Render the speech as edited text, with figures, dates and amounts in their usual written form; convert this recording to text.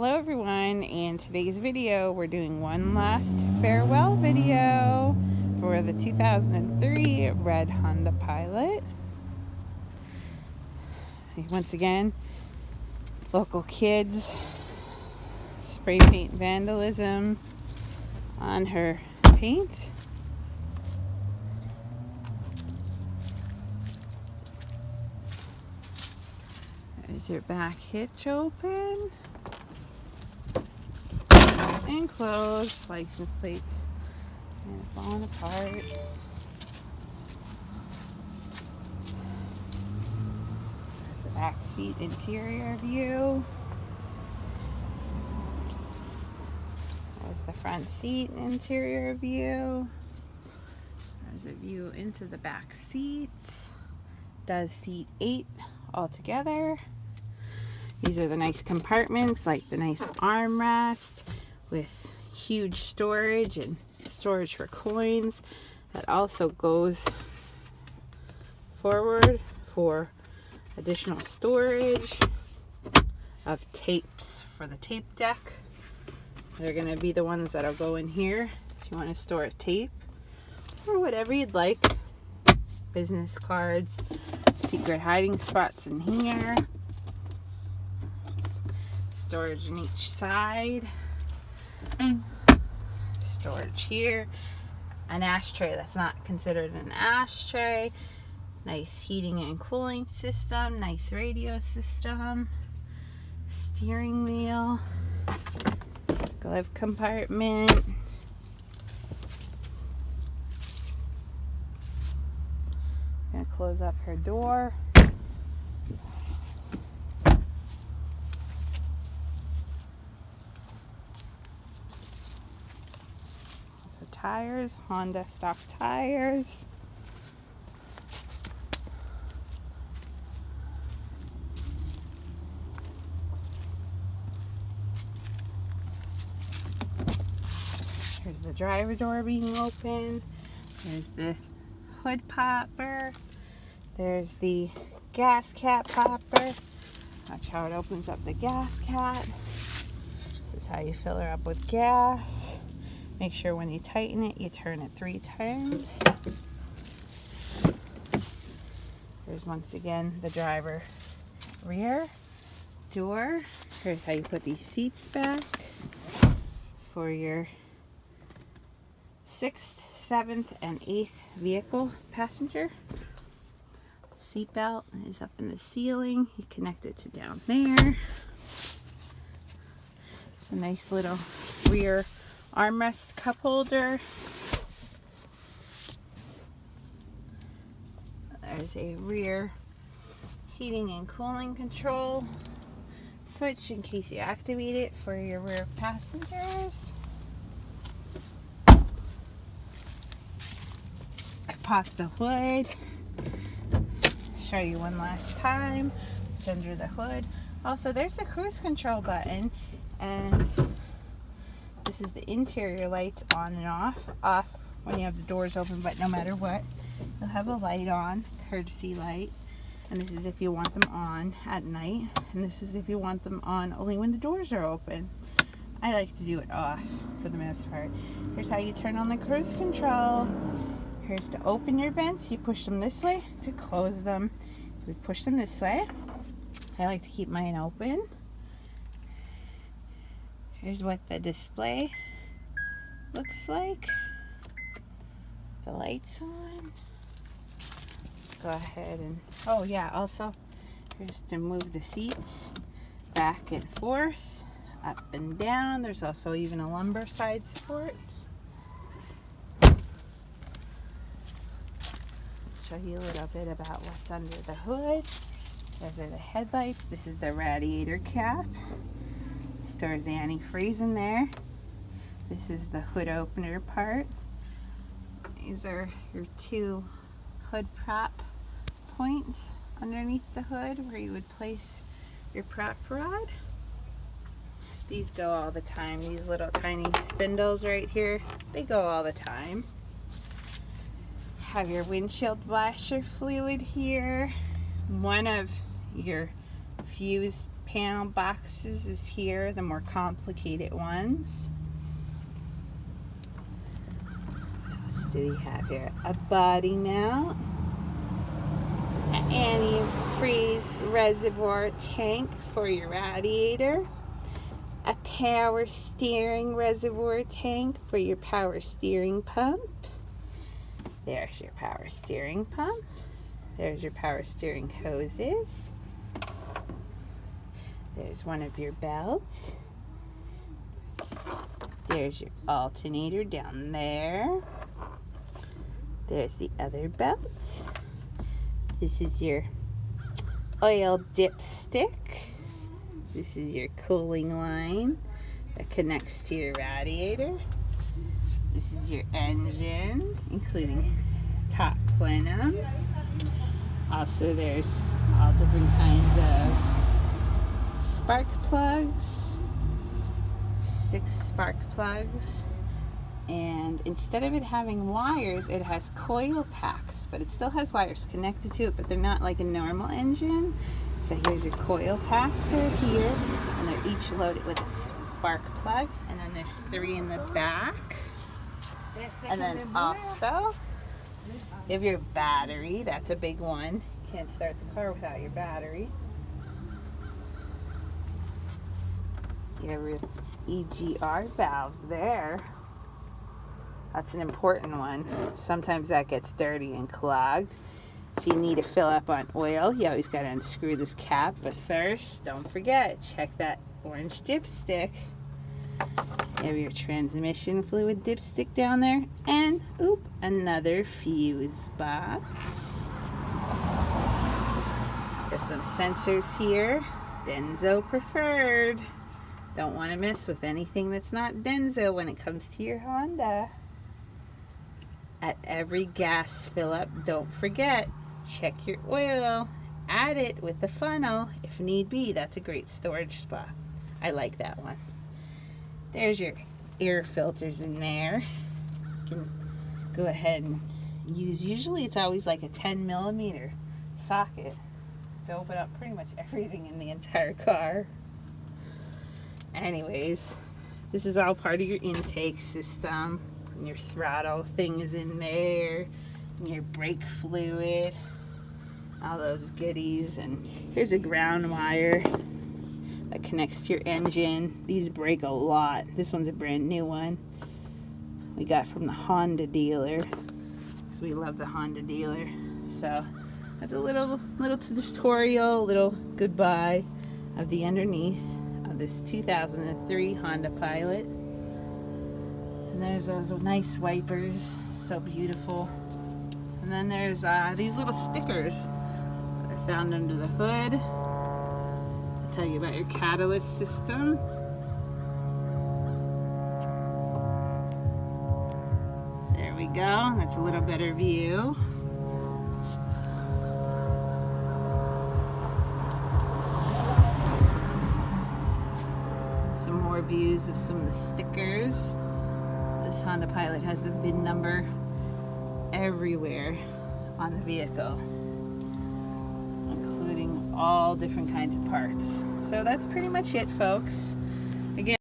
Hello everyone, in today's video we're doing one last farewell video for the 2003 red Honda Pilot. Once again, local kids spray paint vandalism on her paint. There's your back hitch open and closed, license plates kind of falling apart. There's the back seat interior view. There's the front seat interior view. There's a view into the back seats. Does seat 8 altogether. These are the nice compartments, like the nice armrest with huge storage and storage for coins. That also goes forward for additional storage of tapes for the tape deck. They're going to be the ones that'll go in here if you want to store a tape or whatever you'd like. Business cards, secret hiding spots in here. Storage on each side. Storage here. An ashtray that's not considered an ashtray. Nice heating and cooling system. Nice radio system. Steering wheel. Glove compartment. Gonna close up her door. Tires, Honda stock tires. Here's the driver door being open. There's the hood popper. There's the gas cap popper. Watch how it opens up the gas cap. This is how you fill her up with gas. Make sure when you tighten it, you turn it 3 times. There's once again the driver rear door. Here's how you put these seats back for your 6th, 7th, and 8th vehicle passenger. Seat belt is up in the ceiling. You connect it to down there. It's a nice little rear armrest cup holder. There's a rear heating and cooling control switch in case you activate it for your rear passengers. Pop the hood. Show you one last time what's under the hood. Also, there's the cruise control button, and this is the interior lights on and off when you have the doors open, but no matter what, you'll have a light on, courtesy light. And this is if you want them on at night, and this is if you want them on only when the doors are open. I like to do it off for the most part. Here's how you turn on the cruise control. Here's to open your vents. You push them this way. To close them, you would push them this way. I like to keep mine open. Here's what the display looks like. The lights on. Go ahead and, oh yeah, also here's to move the seats back and forth, up and down. There's also even a lumbar side support. Show you a little bit about what's under the hood. Those are the headlights. This is the radiator cap. Stores antifreeze in there. This is the hood opener part. These are your 2 hood prop points underneath the hood where you would place your prop rod. These go all the time. These little tiny spindles right here, they go all the time. Have your windshield washer fluid here. One of your fuse panel boxes is here, the more complicated ones. What else do we have here? A body mount, an antifreeze reservoir tank for your radiator, a power steering reservoir tank for your power steering pump. There's your power steering pump. There's your power steering hoses. There's one of your belts. There's your alternator down there. There's the other belt. This is your oil dipstick. This is your cooling line that connects to your radiator. This is your engine, including top plenum. Also, there's all different kinds of spark plugs, 6 spark plugs, and instead of it having wires, it has coil packs, but it still has wires connected to it, but they're not like a normal engine. So here's your coil packs are here, and they're each loaded with a spark plug, and then there's 3 in the back. And then also, you have your battery. That's a big one. You can't start the car without your battery. You have your EGR valve there. That's an important one. Sometimes that gets dirty and clogged. If you need to fill up on oil, you always got to unscrew this cap. But first, don't forget, check that orange dipstick. You have your transmission fluid dipstick down there, and oop, another fuse box. There's some sensors here. Denso preferred. Don't want to mess with anything that's not Denso when it comes to your Honda. At every gas fill up, don't forget, check your oil. Add it with the funnel if need be. That's a great storage spot. I like that one. There's your air filters in there. You can go ahead and use, usually it's always like a 10mm socket to open up pretty much everything in the entire car. Anyways, this is all part of your intake system. And your throttle thing is in there. And your brake fluid. All those goodies. And here's a ground wire that connects to your engine. These break a lot. This one's a brand new one we got from the Honda dealer, because we love the Honda dealer. So that's a little tutorial, little goodbye of the underneath of this 2003 Honda Pilot. And there's those nice wipers, so beautiful. And then there's these little stickers that are found under the hood. Tell you about your catalyst system. There we go. That's a little better view. Some more views of some of the stickers. This Honda Pilot has the VIN number everywhere on the vehicle, all different kinds of parts. So that's pretty much it, folks. Again,